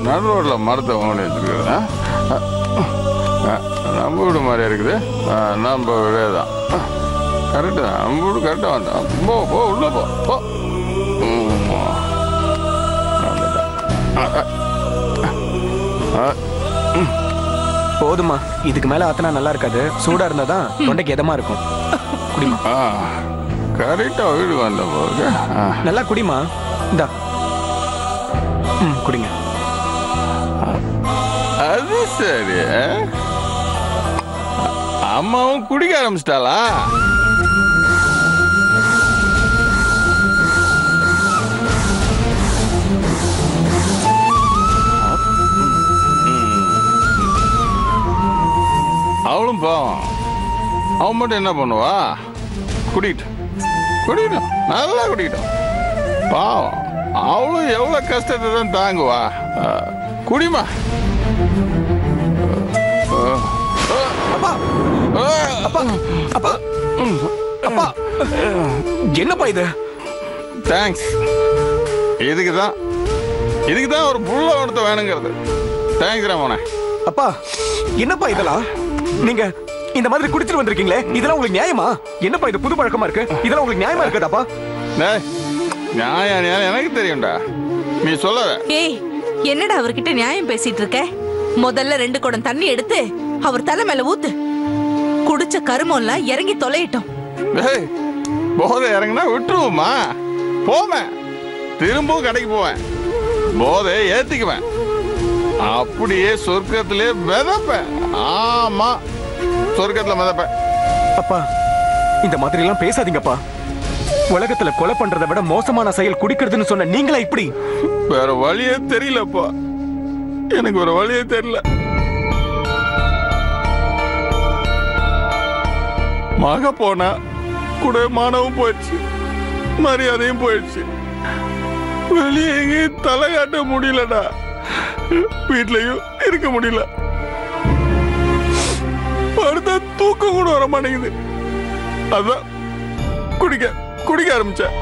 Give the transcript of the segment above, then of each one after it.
நடு ரோட்டில் மரத்தை ஓடி வச்சுருக்குறேன். நம்ம வீடு மாதிரியா இருக்குது. நம்ம வீடே தான். கரெக்டு தான். நம்ம வீடு கரெக்டாக வந்தோம். போ போ உள்ள போ போ. போதுமா, இதுக்கு மேல ஆத்தனா நல்லா இருக்காது. சூடா இருந்தாதான் தொண்டைக்கு எதமா இருக்கும். குடிமா. கரெக்டா வீடு வந்த போது நல்லா குடிமா. இந்தா குடிங்க. அது சரி. அம்மாவும் குடிக்க ஆரம்பிச்சிட்டாளா? அவளும் பாவம். அவன் மட்டும் என்ன பண்ணுவா? குடிக்கிட்டோம் குடிக்கிட்டோம், நல்லா குடிக்கிட்டோம். பாவம், அவளும் எவ்வளவு கஷ்டத்தை தான் தாங்குவா. குடிமா. என்னப்பா இது? தேங்க்ஸ். இதுக்குதான் ஒரு புள்ள ஒருத்த வேணுங்கிறது. தேங்க்ஸ் ராமனே. அப்பா, என்னப்பா இதெல்லாம்? நீங்க இந்த மாதிரி குடிச்சிட்டு வந்திருக்கீங்களே, இதெல்லாம் உங்களுக்கு நியாயமா? என்னப்பா இது புது பழக்கமா இருக்கு? இதெல்லாம் உங்களுக்கு நியாயமா இருக்காதாப்பா? நியாயம் எனக்கு தெரியும்டா, நீ சொல்லாத. ஏய், என்னடா அவர்கிட்ட நியாயம் பேசிட்டு இருக்க? முதல்ல 2 குடம் தண்ணி எடுத்து அவர் தலை மேல ஊத்து. குடிச்ச கருமம்லாம் இறங்கி தொலையிட்டோம். போதை இறங்கினா விட்டுருவோமா? போவேன், திரும்பவும் கடைக்கு போவேன், போதையை ஏத்திக்குவேன், அப்படியே சொர்க்கத்திலே மிதப்பேன். ஆமா, சொர்க்கத்துல மிதப்பேன். அப்பா, இந்த மாதிரி எல்லாம் பேசாதீங்கப்பா. உலகத்துல கொலை பண்றதை விட மோசமான செயல் குடிக்கிறதுன்னு சொன்ன நீங்களா இப்படி? வேற வழியே தெரியலப்பா, எனக்கு ஒரு வழியே தெரியல. மக போனா கூட மானவும் போயிடுச்சு, மரியாதையும் போயிடுச்சு. வெளியே எங்கேயும் தலை காட்ட முடியலடா, வீட்லயும் இருக்க முடியல. படுத்தா தூக்கம் கூட வர மாட்டேங்குது. அதான் குடிக்க ஆரம்பிச்சேன்.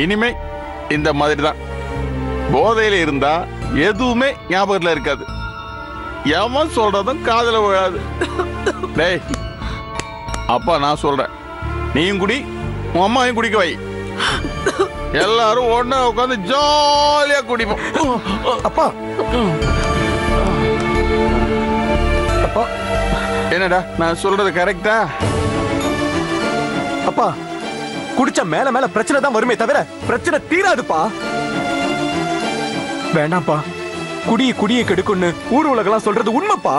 இனிமே இந்த மாதிரி தான். போதையில இருந்தா எதுவுமே ஞாபகத்துல இருக்காது, எவன் சொல்றதும் காதுல விழாது. டேய் அப்பா, நான் சொல்றேன், நீயும் குடி, உன் அம்மாவையும் குடிக்க வை. எல்லாரும் ஒண்ணா உட்காந்து ஜாலியா குடிப்போம். அப்பா, அப்பா, என்னடா நான் சொல்றது கரெக்டா? அப்பா, குடிச்சா மேல மேல பிரச்சனை தான் வருமே தவிர பிரச்சனை தீராதுப்பா. வேண்டாம்ப்பா, குடியை கெடுக்குன்னு ஊர் உலகெல்லாம் சொல்றது உண்மைப்பா.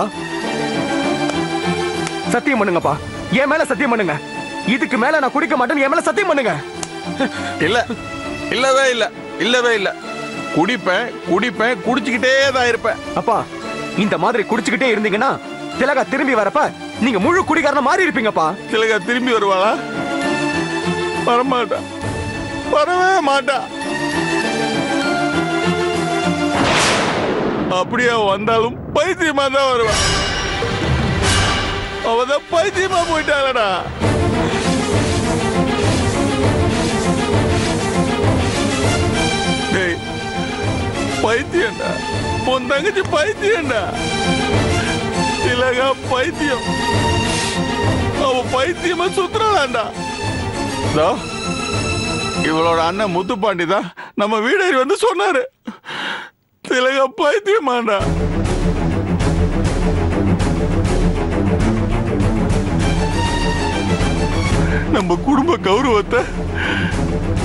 சத்தியம் பண்ணுங்கப்பா, என் மேல சத்தியம் பண்ணுங்க. இதுக்கு மேல நான் குடிக்க மாட்டேன்னு என் மேல சத்தியம் பண்ணுங்க. இல்லவே இல்ல. குடிப்பேன், குடிச்சுக்கிட்டே தான் இருப்பேன். அப்பா, இந்த மாதிரி குடிச்சுக்கிட்டே இருந்தீங்கன்னா திலகா திரும்பி வரப்ப நீங்க முழு குடிகாரனா மாறி இருப்பீங்கப்பா. திலகா திரும்பி வருவாளா? வரமாட்டா, வரவே மாட்டா. அப்படியே வந்தாலும் பைத்தியமா தான் வருவா. அவதான் பைத்தியமா போயிட்டாளடா. பைத்தியம்டா, உன் தங்கச்சி பைத்தியம்டா. திலகா பைத்தியம், அவ பைத்தியமா சுத்துறாளாண்டா. இவளோட அண்ணன் முத்துப்பாண்டி தான் நம்ம வீடேறி வந்து சொன்னாரு, திலகா பைத்தியமாண்டா. நம்ம குடும்ப கௌரவத்தை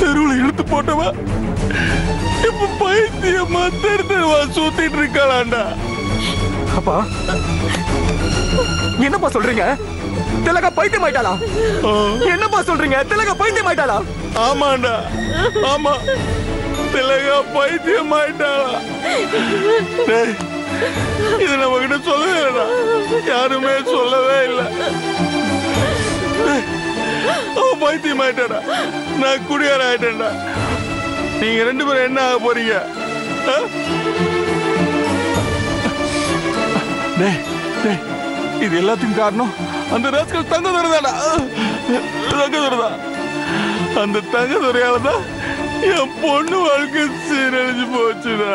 தெருவில் இழுத்து போட்டவா இப்ப பைத்தியமா தெருவா சுத்திட்டு இருக்காளாண்டா. அப்பா, என்னப்பா சொல்றீங்க? திலகா பைத்தியம் ஆயிட்டாளா? என்னப்பா சொல்றீங்க? திலகா பைத்தியம் ஆயிட்டாளா? ஆமாண்டா, ஆமா, திலகா பைத்தியம் ஆயிட்டாளா. இது நம்ம கிட்ட சொல்லவே இல்லடா, யாருமே சொல்லவே இல்லை. அவன் பைத்தியம் ஆயிட்டாடா, நான் குடியார ஆயிட்டேன்டா. நீங்க 2 பேரும் என்ன ஆக போறீங்க? இது எல்லாத்துக்கும் காரணம் அந்த ராஸ்கல் தங்கதுரைதாடா. அந்த தங்கதுரையால தான் என் பொண்ணு வாழ்க்கை சீரழிஞ்சு போச்சுடா.